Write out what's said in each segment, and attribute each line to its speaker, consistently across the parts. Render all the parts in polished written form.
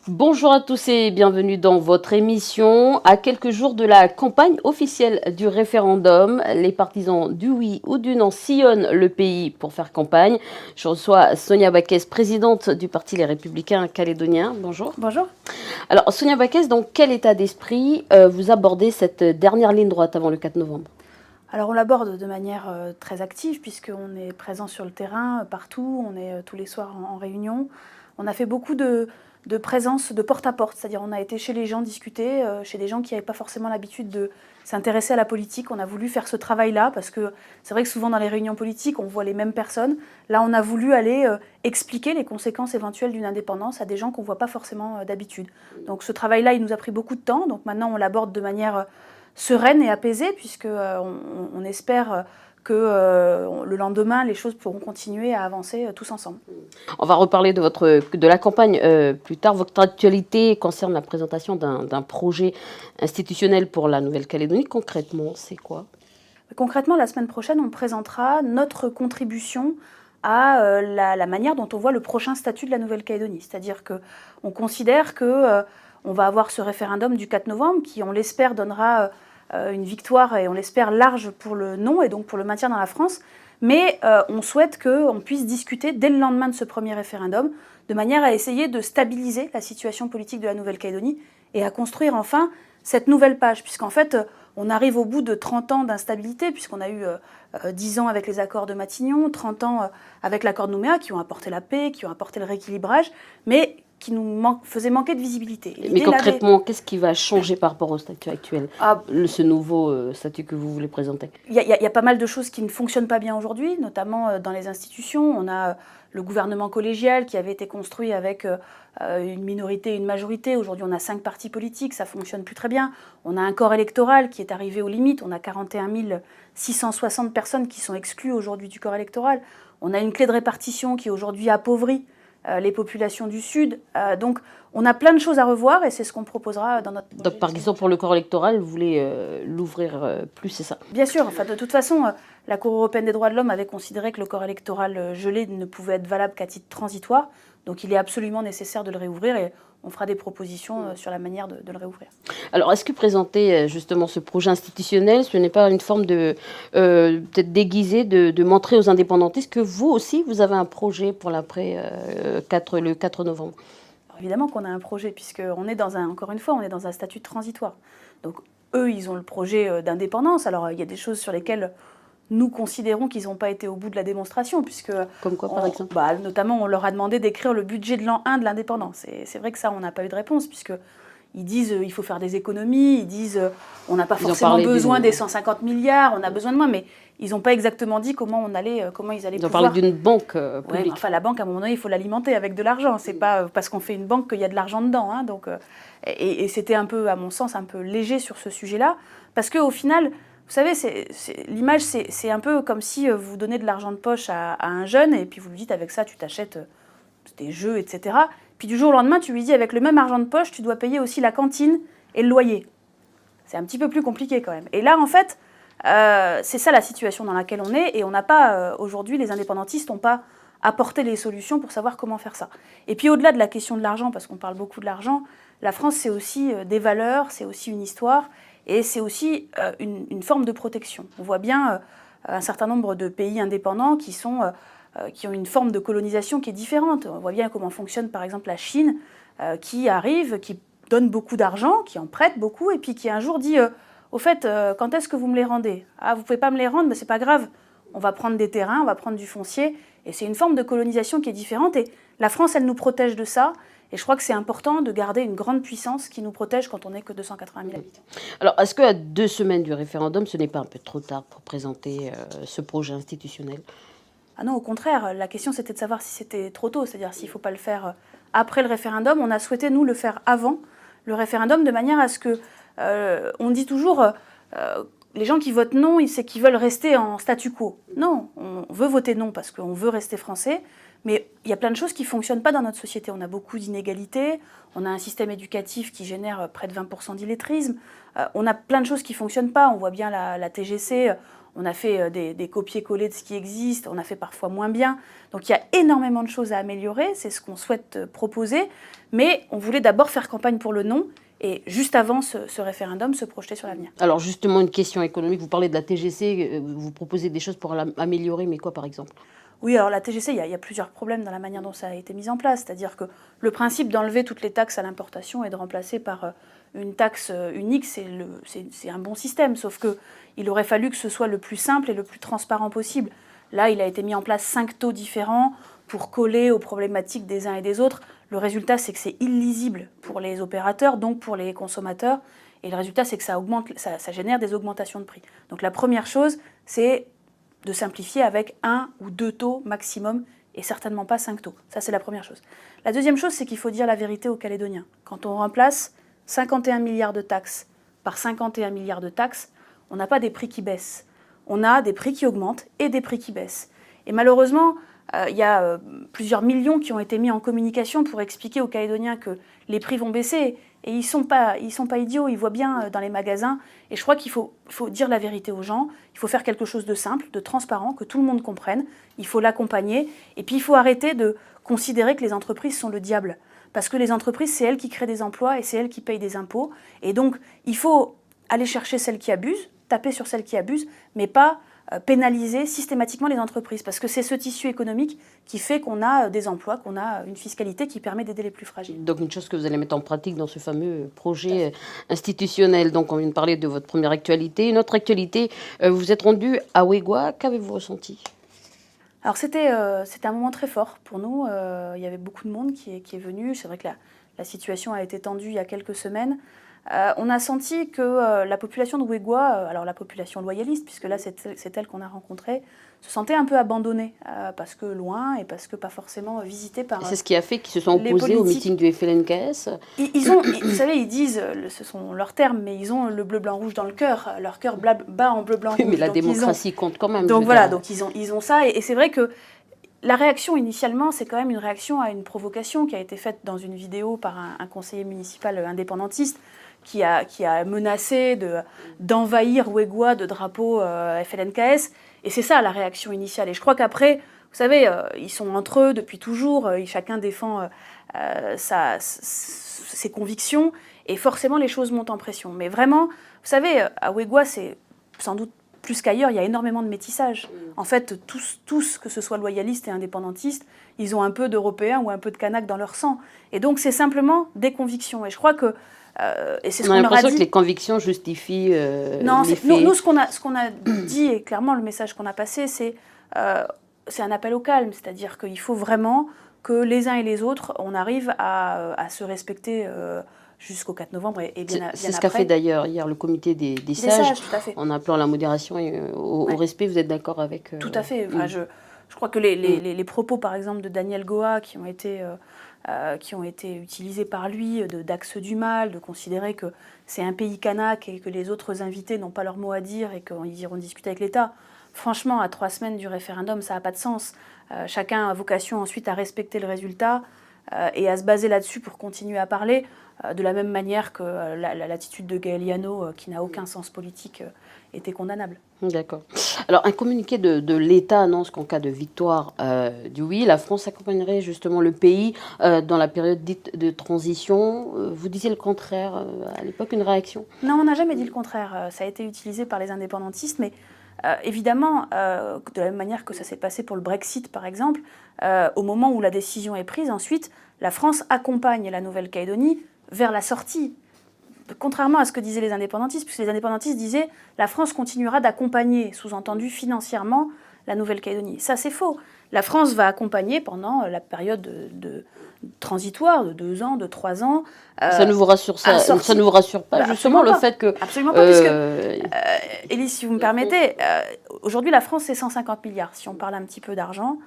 Speaker 1: Bonjour à tous et bienvenue dans votre émission. À quelques jours de la campagne officielle du référendum, les partisans du oui ou du non sillonnent le pays pour faire campagne. Je reçois Sonia Backès, présidente du Parti Les Républicains calédoniens. Bonjour.
Speaker 2: Bonjour.
Speaker 1: Alors Sonia Backès, dans quel état d'esprit vous abordez cette dernière ligne droite avant le 4 novembre?
Speaker 2: Alors on l'aborde de manière très active puisqu'on est présent sur le terrain partout, on est tous les soirs en réunion. On a fait beaucoup de présence de porte-à-porte, c'est-à-dire on a été chez les gens discuter, chez des gens qui n'avaient pas forcément l'habitude de s'intéresser à la politique. On a voulu faire ce travail-là parce que c'est vrai que souvent dans les réunions politiques, on voit les mêmes personnes. Là, on a voulu aller expliquer les conséquences éventuelles d'une indépendance à des gens qu'on ne voit pas forcément d'habitude. Donc ce travail-là, il nous a pris beaucoup de temps. Donc maintenant, on l'aborde de manière sereine et apaisée, puisque on espère que le lendemain, les choses pourront continuer à avancer tous ensemble.
Speaker 1: On va reparler de la campagne plus tard. Votre actualité concerne la présentation d'un projet institutionnel pour la Nouvelle-Calédonie. Concrètement, c'est quoi?
Speaker 2: Concrètement, la semaine prochaine, on présentera notre contribution à la manière dont on voit le prochain statut de la Nouvelle-Calédonie. C'est-à-dire qu'on considère que on va avoir ce référendum du 4 novembre qui, on l'espère, donnera une victoire, et on l'espère large pour le non et donc pour le maintien dans la France. Mais on souhaite qu'on puisse discuter dès le lendemain de ce premier référendum, de manière à essayer de stabiliser la situation politique de la Nouvelle-Calédonie et à construire enfin cette nouvelle page. Puisqu'en fait, on arrive au bout de 30 ans d'instabilité, puisqu'on a eu 10 ans avec les accords de Matignon, 30 ans avec l'accord de Nouméa, qui ont apporté la paix, qui ont apporté le rééquilibrage, mais qui nous faisaient manquer de visibilité.
Speaker 1: Mais concrètement, qu'est-ce qui va changer par rapport au statut actuel, ce nouveau statut que vous voulez présenter?
Speaker 2: Il y a pas mal de choses qui ne fonctionnent pas bien aujourd'hui, notamment dans les institutions. On a le gouvernement collégial qui avait été construit avec une minorité et une majorité. Aujourd'hui, on a 5 partis politiques, ça ne fonctionne plus très bien. On a un corps électoral qui est arrivé aux limites. On a 41 660 personnes qui sont exclues aujourd'hui du corps électoral. On a une clé de répartition qui aujourd'hui appauvrit les populations du Sud. Donc, on a plein de choses à revoir et c'est ce qu'on proposera dans notre projet.
Speaker 1: Donc, par exemple, pour le corps électoral, vous voulez l'ouvrir plus, c'est ça?
Speaker 2: Bien sûr. Enfin, de toute façon, la Cour européenne des droits de l'homme avait considéré que le corps électoral gelé ne pouvait être valable qu'à titre transitoire. Donc, il est absolument nécessaire de le réouvrir et on fera des propositions sur la manière de le réouvrir.
Speaker 1: Alors, est-ce que présenter justement ce projet institutionnel, ce n'est pas une forme de peut-être déguisée de montrer aux indépendantistes que vous aussi, vous avez un projet pour l'après le 4 novembre?
Speaker 2: Alors, évidemment qu'on a un projet, puisqu'on est encore une fois, on est dans un statut transitoire. Donc, eux, ils ont le projet d'indépendance. Alors, il y a des choses sur lesquelles nous considérons qu'ils n'ont pas été au bout de la démonstration, puisque...
Speaker 1: Comme quoi, par exemple?
Speaker 2: Notamment, on leur a demandé d'écrire le budget de l'an 1 de l'indépendance. Et c'est vrai que ça, on n'a pas eu de réponse, puisqu'ils disent il faut faire des économies, ils disent on n'a pas forcément besoin des 150 milliards, on a besoin de moins, mais ils n'ont pas exactement dit comment ils allaient
Speaker 1: Ils ont parlé d'une banque publique.
Speaker 2: Ouais, enfin, la banque, à un moment donné, il faut l'alimenter avec de l'argent. C'est pas parce qu'on fait une banque qu'il y a de l'argent dedans. Hein, donc, et c'était un peu, à mon sens, un peu léger sur ce sujet-là, parce qu'au final... Vous savez, l'image, c'est un peu comme si vous donnez de l'argent de poche à un jeune et puis vous lui dites avec ça, tu t'achètes des jeux, etc. Puis du jour au lendemain, tu lui dis avec le même argent de poche, tu dois payer aussi la cantine et le loyer. C'est un petit peu plus compliqué quand même. Et là, en fait, c'est ça la situation dans laquelle on est et on n'a pas, aujourd'hui, les indépendantistes n'ont pas apporté les solutions pour savoir comment faire ça. Et puis au-delà de la question de l'argent, parce qu'on parle beaucoup de l'argent, la France, c'est aussi des valeurs, c'est aussi une histoire. Et c'est aussi une forme de protection. On voit bien un certain nombre de pays indépendants qui ont une forme de colonisation qui est différente. On voit bien comment fonctionne par exemple la Chine, qui arrive, qui donne beaucoup d'argent, qui en prête beaucoup, et puis qui un jour dit au fait, quand est-ce que vous me les rendez? Ah, vous ne pouvez pas me les rendre, mais c'est pas grave. On va prendre des terrains, on va prendre du foncier. Et c'est une forme de colonisation qui est différente. Et la France, elle nous protège de ça. Et je crois que c'est important de garder une grande puissance qui nous protège quand on n'est que 280 000 habitants.
Speaker 1: Alors, est-ce qu'à 2 semaines du référendum, ce n'est pas un peu trop tard pour présenter ce projet institutionnel?
Speaker 2: Ah non, au contraire. La question, c'était de savoir si c'était trop tôt, c'est-à-dire s'il ne faut pas le faire après le référendum. On a souhaité, nous, le faire avant le référendum, de manière à ce que... on dit toujours... les gens qui votent non, c'est qu'ils veulent rester en statu quo. Non, on veut voter non parce qu'on veut rester français, mais il y a plein de choses qui ne fonctionnent pas dans notre société. On a beaucoup d'inégalités, on a un système éducatif qui génère près de 20% d'illettrisme, on a plein de choses qui ne fonctionnent pas. On voit bien la TGC, on a fait des copier-coller de ce qui existe, on a fait parfois moins bien. Donc il y a énormément de choses à améliorer, c'est ce qu'on souhaite proposer, mais on voulait d'abord faire campagne pour le non, et juste avant ce référendum, se projeter sur l'avenir.
Speaker 1: Alors justement, une question économique, vous parlez de la TGC, vous proposez des choses pour l'améliorer, mais quoi par exemple?
Speaker 2: Oui, alors la TGC, il y a plusieurs problèmes dans la manière dont ça a été mis en place. C'est-à-dire que le principe d'enlever toutes les taxes à l'importation et de remplacer par une taxe unique, c'est un bon système. Sauf qu'il aurait fallu que ce soit le plus simple et le plus transparent possible. Là, il a été mis en place 5 taux différents pour coller aux problématiques des uns et des autres. Le résultat, c'est que c'est illisible pour les opérateurs, donc pour les consommateurs. Et le résultat, c'est que ça génère des augmentations de prix. Donc la première chose, c'est de simplifier avec 1 ou 2 taux maximum et certainement pas 5 taux. Ça, c'est la première chose. La deuxième chose, c'est qu'il faut dire la vérité aux Calédoniens. Quand on remplace 51 milliards de taxes par 51 milliards de taxes, on n'a pas des prix qui baissent. On a des prix qui augmentent et des prix qui baissent. Et malheureusement, il y a plusieurs millions qui ont été mis en communication pour expliquer aux Calédoniens que les prix vont baisser. Et ils sont pas idiots, ils voient bien dans les magasins. Et je crois qu'il faut dire la vérité aux gens. Il faut faire quelque chose de simple, de transparent, que tout le monde comprenne. Il faut l'accompagner. Et puis il faut arrêter de considérer que les entreprises sont le diable. Parce que les entreprises, c'est elles qui créent des emplois et c'est elles qui payent des impôts. Et donc, il faut aller chercher celles qui abusent, taper sur celles qui abusent, mais pas pénaliser systématiquement les entreprises, parce que c'est ce tissu économique qui fait qu'on a des emplois, qu'on a une fiscalité qui permet d'aider les plus fragiles.
Speaker 1: Donc une chose que vous allez mettre en pratique dans ce fameux projet institutionnel. Donc on vient de parler de votre première actualité. Une autre actualité, vous vous êtes rendu à Ouégoua. Qu'avez-vous ressenti?
Speaker 2: Alors c'était un moment très fort pour nous. Il y avait beaucoup de monde qui est venu. C'est vrai que la situation a été tendue il y a quelques semaines. On a senti que la population de Ouégoua, alors la population loyaliste, puisque là c'est elle qu'on a rencontrée, se sentait un peu abandonnée, parce que loin et parce que pas forcément visitée par
Speaker 1: c'est ce qui a fait qu'ils se sont opposés au meeting du FLNKS.
Speaker 2: Vous savez, ils disent, ce sont leurs termes, mais ils ont le bleu, blanc, rouge dans le cœur. Leur cœur bat en bleu, blanc, rouge.
Speaker 1: Oui, mais la démocratie compte quand même.
Speaker 2: Donc voilà, donc ils ont ça. Et c'est vrai que la réaction initialement, c'est quand même une réaction à une provocation qui a été faite dans une vidéo par un conseiller municipal indépendantiste qui a menacé d'envahir Ouégoua de drapeaux FLNKS. Et c'est ça la réaction initiale. Et je crois qu'après, vous savez, ils sont entre eux depuis toujours, chacun défend ses convictions, et forcément les choses montent en pression. Mais vraiment, vous savez, à Ouégoua, c'est sans doute plus qu'ailleurs, il y a énormément de métissage. En fait, tous, que ce soit loyalistes et indépendantistes, ils ont un peu d'Européens ou un peu de Kanak dans leur sang. Et donc, c'est simplement des convictions. Et je crois que et c'est ce qu'on
Speaker 1: a
Speaker 2: leur a
Speaker 1: l'impression
Speaker 2: dit.
Speaker 1: Que les convictions justifient
Speaker 2: non,
Speaker 1: les faits.
Speaker 2: Nous, ce qu'on a dit, et clairement le message qu'on a passé, c'est un appel au calme. C'est-à-dire qu'il faut vraiment que les uns et les autres, on arrive à se respecter jusqu'au 4 novembre et bien après.
Speaker 1: C'est ce qu'a fait d'ailleurs hier le comité des sages,
Speaker 2: tout à fait.
Speaker 1: En appelant à la modération et au respect. Vous êtes d'accord avec
Speaker 2: Tout à fait. Enfin, je crois que les propos, par exemple, de Daniel Goa, qui ont été utilisés par lui, d'axe du mal, de considérer que c'est un pays kanak et que les autres invités n'ont pas leur mot à dire et qu'ils iront discuter avec l'État. Franchement, à 3 semaines du référendum, ça n'a pas de sens. Chacun a vocation ensuite à respecter le résultat et à se baser là-dessus pour continuer à parler, de la même manière que l'attitude de Gaël Yano, qui n'a aucun sens politique, était condamnable.
Speaker 1: D'accord. Alors, un communiqué de l'État annonce qu'en cas de victoire du oui, la France accompagnerait justement le pays dans la période dite de transition. Vous disiez le contraire à l'époque, une réaction?
Speaker 2: Non, on n'a jamais dit le contraire. Ça a été utilisé par les indépendantistes, mais évidemment, de la même manière que ça s'est passé pour le Brexit, par exemple, au moment où la décision est prise, ensuite, la France accompagne la Nouvelle-Calédonie vers la sortie. Contrairement à ce que disaient les indépendantistes, puisque les indépendantistes disaient la France continuera d'accompagner, sous-entendu financièrement, la Nouvelle-Calédonie. Ça, c'est faux. La France va accompagner pendant la période de transitoire de 2 ans, de 3 ans.
Speaker 1: Ça ne vous rassure ça ne vous rassure pas, justement, le fait que...
Speaker 2: Absolument pas, puisque, Élise, si vous me permettez, aujourd'hui, la France, c'est 150 milliards, si on parle un petit peu d'argent.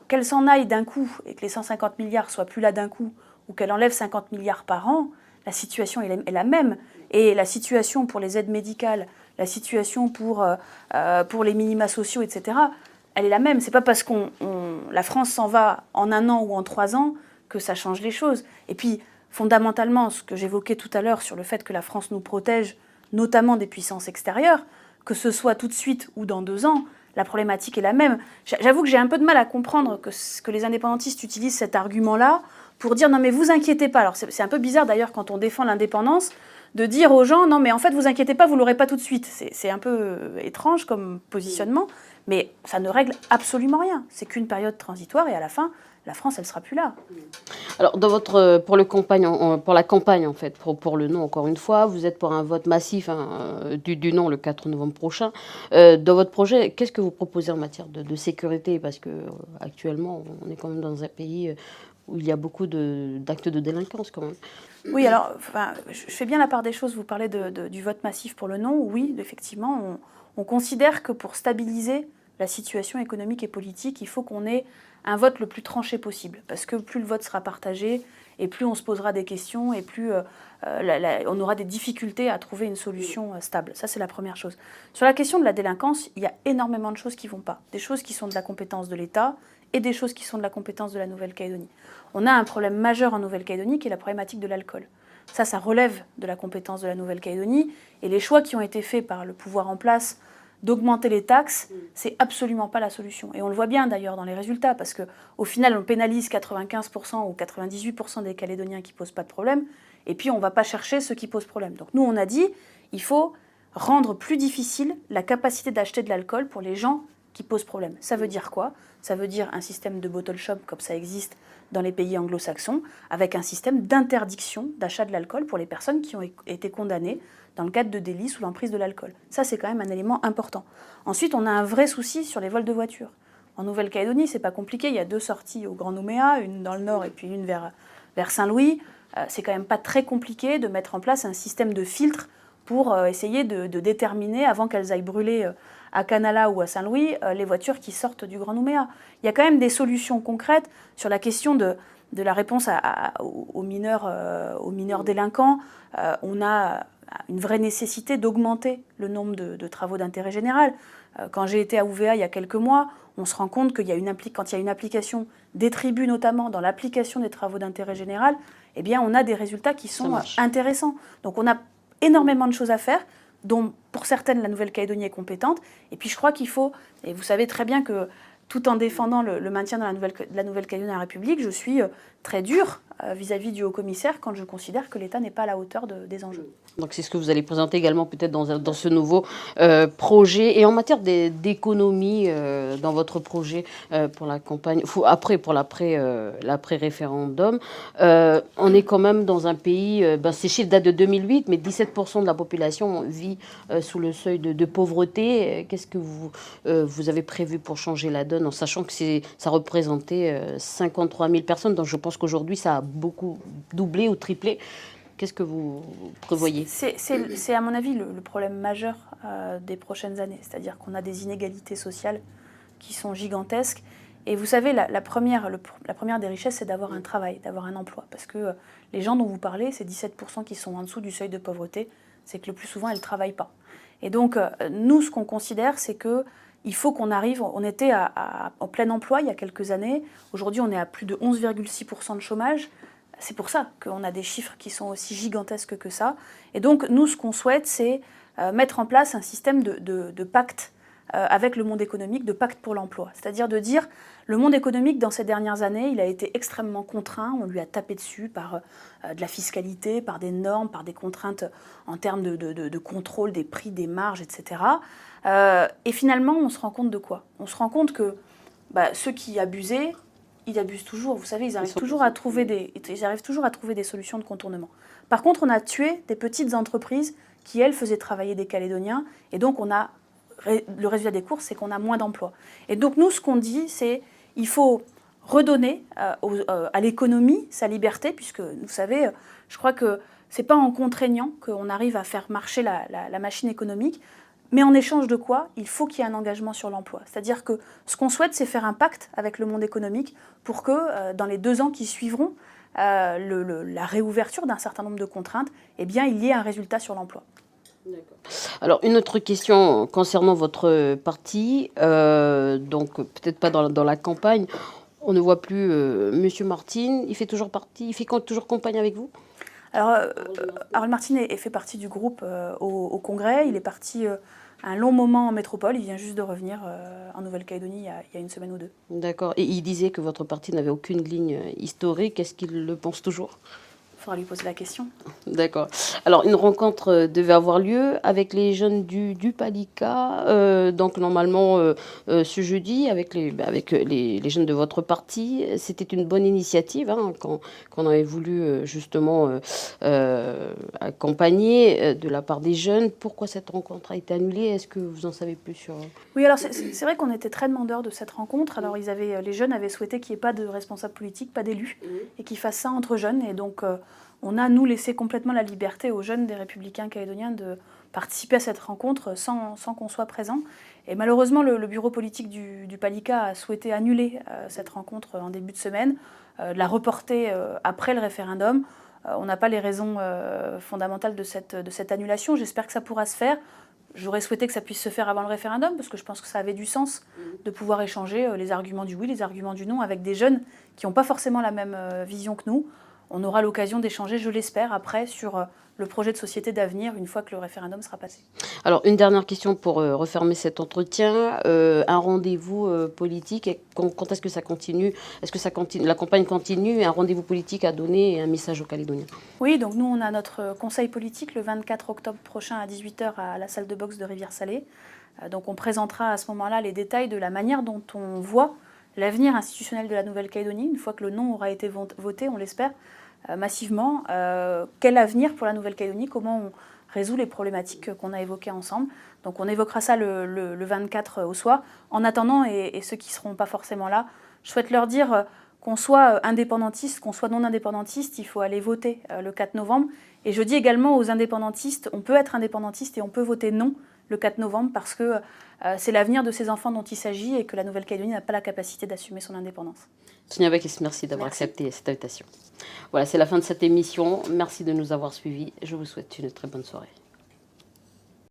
Speaker 2: Qu'elle s'en aille d'un coup, et que les 150 milliards soient plus là d'un coup, ou qu'elle enlève 50 milliards par an, la situation est la même. Et la situation pour les aides médicales, la situation pour les minima sociaux, etc., elle est la même. C'est pas parce que la France s'en va en 1 an ou en 3 ans que ça change les choses. Et puis, fondamentalement, ce que j'évoquais tout à l'heure sur le fait que la France nous protège, notamment des puissances extérieures, que ce soit tout de suite ou dans 2 ans, la problématique est la même. J'avoue que j'ai un peu de mal à comprendre que les indépendantistes utilisent cet argument-là pour dire non mais vous inquiétez pas. Alors c'est un peu bizarre d'ailleurs quand on défend l'indépendance de dire aux gens non mais en fait vous inquiétez pas, vous l'aurez pas tout de suite. C'est un peu étrange comme positionnement, mais ça ne règle absolument rien. C'est qu'une période transitoire et à la fin, la France elle sera plus là.
Speaker 1: Alors, pour la campagne, en fait, pour le non, encore une fois, vous êtes pour un vote massif du non le 4 novembre prochain. Dans votre projet, qu'est-ce que vous proposez en matière de sécurité? Parce que actuellement, on est quand même dans un pays où il y a beaucoup d'actes de délinquance, quand même.
Speaker 2: Oui, alors, je fais bien la part des choses. Vous parlez du vote massif pour le non. Oui, effectivement, on considère que pour stabiliser la situation économique et politique, il faut qu'on ait un vote le plus tranché possible. Parce que plus le vote sera partagé, et plus on se posera des questions, et plus on aura des difficultés à trouver une solution stable. Ça, c'est la première chose. Sur la question de la délinquance, il y a énormément de choses qui ne vont pas. Des choses qui sont de la compétence de l'État et des choses qui sont de la compétence de la Nouvelle-Calédonie. On a un problème majeur en Nouvelle-Calédonie qui est la problématique de l'alcool. Ça relève de la compétence de la Nouvelle-Calédonie. Et les choix qui ont été faits par le pouvoir en place d'augmenter les taxes, c'est absolument pas la solution. Et on le voit bien d'ailleurs dans les résultats, parce qu'au final, on pénalise 95% ou 98% des Calédoniens qui posent pas de problème, et puis on va pas chercher ceux qui posent problème. Donc nous, on a dit, il faut rendre plus difficile la capacité d'acheter de l'alcool pour les gens qui posent problème. Ça veut dire quoi? Ça veut dire un système de bottle shop comme ça existe dans les pays anglo-saxons, avec un système d'interdiction d'achat de l'alcool pour les personnes qui ont été condamnées dans le cadre de délits sous l'emprise de l'alcool. Ça, c'est quand même un élément important. Ensuite, on a un vrai souci sur les vols de voitures. En Nouvelle-Calédonie, c'est pas compliqué, il y a 2 sorties au Grand Nouméa, une dans le nord et puis une vers Saint-Louis. C'est quand même pas très compliqué de mettre en place un système de filtre pour essayer de déterminer, avant qu'elles aillent brûler à Canala ou à Saint-Louis, les voitures qui sortent du Grand Nouméa. Il y a quand même des solutions concrètes sur la question de la réponse aux mineurs délinquants. On a une vraie nécessité d'augmenter le nombre de travaux d'intérêt général. Quand j'ai été à Ouvéa il y a quelques mois, on se rend compte qu'il y a quand il y a une application des tribus, notamment dans l'application des travaux d'intérêt général, eh bien, on a des résultats qui sont intéressants. Donc on a énormément de choses à faire, dont pour certaines la Nouvelle-Calédonie est compétente. Et puis je crois qu'il faut, et vous savez très bien que tout en défendant le maintien de la Nouvelle-Calédonie dans la République, je suis très dure vis-à-vis du haut-commissaire quand je considère que l'État n'est pas à la hauteur des enjeux.
Speaker 1: Donc c'est ce que vous allez présenter également peut-être dans ce nouveau projet. Et en matière d'économie, dans votre projet pour la campagne, pour l'après-référendum, on est quand même dans un pays, ces chiffres datent de 2008, mais 17% de la population vit sous le seuil de pauvreté. Qu'est-ce que vous avez prévu pour changer la donne, en sachant que ça représentait 53 000 personnes, donc je pense qu'aujourd'hui ça a beaucoup doublé ou triplé. Qu'est-ce que vous prévoyez?
Speaker 2: C'est à mon avis le problème majeur des prochaines années. C'est-à-dire qu'on a des inégalités sociales qui sont gigantesques. Et vous savez, la première des richesses, c'est d'avoir un travail, d'avoir un emploi. Parce que les gens dont vous parlez, ces 17% qui sont en dessous du seuil de pauvreté, c'est que le plus souvent, elles ne travaillent pas. Et donc, nous, ce qu'on considère, c'est qu'il faut qu'on arrive, on était en plein emploi il y a quelques années. Aujourd'hui, on est à plus de 11,6% de chômage. C'est pour ça qu'on a des chiffres qui sont aussi gigantesques que ça. Et donc, nous, ce qu'on souhaite, c'est mettre en place un système de pacte avec le monde économique, de pacte pour l'emploi. C'est-à-dire de dire, le monde économique, dans ces dernières années, il a été extrêmement contraint. On lui a tapé dessus par de la fiscalité, par des normes, par des contraintes en termes de contrôle des prix, des marges, etc. Et finalement, on se rend compte de quoi? On se rend compte que ceux qui abusaient, ils abusent toujours. Vous savez, ils arrivent toujours à trouver des solutions de contournement. Par contre, on a tué des petites entreprises qui, elles, faisaient travailler des Calédoniens. Et donc, le résultat des courses, c'est qu'on a moins d'emplois. Et donc, nous, ce qu'on dit, c'est qu'il faut redonner à l'économie sa liberté, puisque, vous savez, je crois que ce n'est pas en contraignant qu'on arrive à faire marcher la machine économique. Mais en échange de quoi? Il faut qu'il y ait un engagement sur l'emploi. C'est-à-dire que ce qu'on souhaite, c'est faire un pacte avec le monde économique pour que, dans les 2 ans qui suivront la réouverture d'un certain nombre de contraintes, eh bien, il y ait un résultat sur l'emploi.
Speaker 1: Alors, une autre question concernant votre parti, donc peut-être pas dans la campagne, on ne voit plus Monsieur Martin, il fait toujours campagne avec vous?
Speaker 2: Alors, Harold Martin fait partie du groupe au Congrès. Il est parti un long moment en métropole. Il vient juste de revenir en Nouvelle-Calédonie il y a une semaine ou deux.
Speaker 1: D'accord. Et il disait que votre parti n'avait aucune ligne historique. Est-ce qu'il le pense toujours?
Speaker 2: Il faudra lui poser la question.
Speaker 1: D'accord. Alors, une rencontre devait avoir lieu avec les jeunes du Palika, donc normalement ce jeudi, avec les jeunes de votre parti. C'était une bonne initiative hein, qu'on avait voulu justement accompagner de la part des jeunes. Pourquoi cette rencontre a été annulée? Est-ce que vous en savez plus sur...
Speaker 2: Oui, alors c'est vrai qu'on était très demandeurs de cette rencontre. Alors, les jeunes avaient souhaité qu'il n'y ait pas de responsables politiques, pas d'élus, et qu'ils fassent ça entre jeunes. Et donc, on a, nous, laissé complètement la liberté aux jeunes des Républicains calédoniens de participer à cette rencontre sans qu'on soit présent. Et malheureusement, le bureau politique du Palika a souhaité annuler cette rencontre en début de semaine, la reporter après le référendum. On n'a pas les raisons fondamentales de cette annulation. J'espère que ça pourra se faire. J'aurais souhaité que ça puisse se faire avant le référendum, parce que je pense que ça avait du sens de pouvoir échanger les arguments du oui, les arguments du non avec des jeunes qui n'ont pas forcément la même vision que nous. On aura l'occasion d'échanger, je l'espère, après sur le projet de société d'avenir, une fois que le référendum sera passé.
Speaker 1: Alors, une dernière question pour refermer cet entretien. Un rendez-vous politique, quand est-ce que ça continue? Est-ce que ça continue, la campagne continue? Un rendez-vous politique à donner et un message aux Calédoniens?
Speaker 2: Oui, donc nous, on a notre conseil politique le 24 octobre prochain à 18 h à la salle de boxe de Rivière-Salée. Donc on présentera à ce moment-là les détails de la manière dont on voit l'avenir institutionnel de la Nouvelle-Calédonie, une fois que le non aura été voté, on l'espère, massivement. Quel avenir pour la Nouvelle-Calédonie? Comment on résout les problématiques qu'on a évoquées ensemble? Donc on évoquera ça le 24 au soir. En attendant, et ceux qui ne seront pas forcément là, je souhaite leur dire qu'on soit indépendantiste, qu'on soit non indépendantiste, il faut aller voter le 4 novembre. Et je dis également aux indépendantistes, on peut être indépendantiste et on peut voter non le 4 novembre parce que c'est l'avenir de ces enfants dont il s'agit et que la Nouvelle-Calédonie n'a pas la capacité d'assumer son indépendance.
Speaker 1: Sonia Bakis, merci d'avoir accepté cette invitation. Voilà, c'est la fin de cette émission. Merci de nous avoir suivis. Je vous souhaite une très bonne soirée.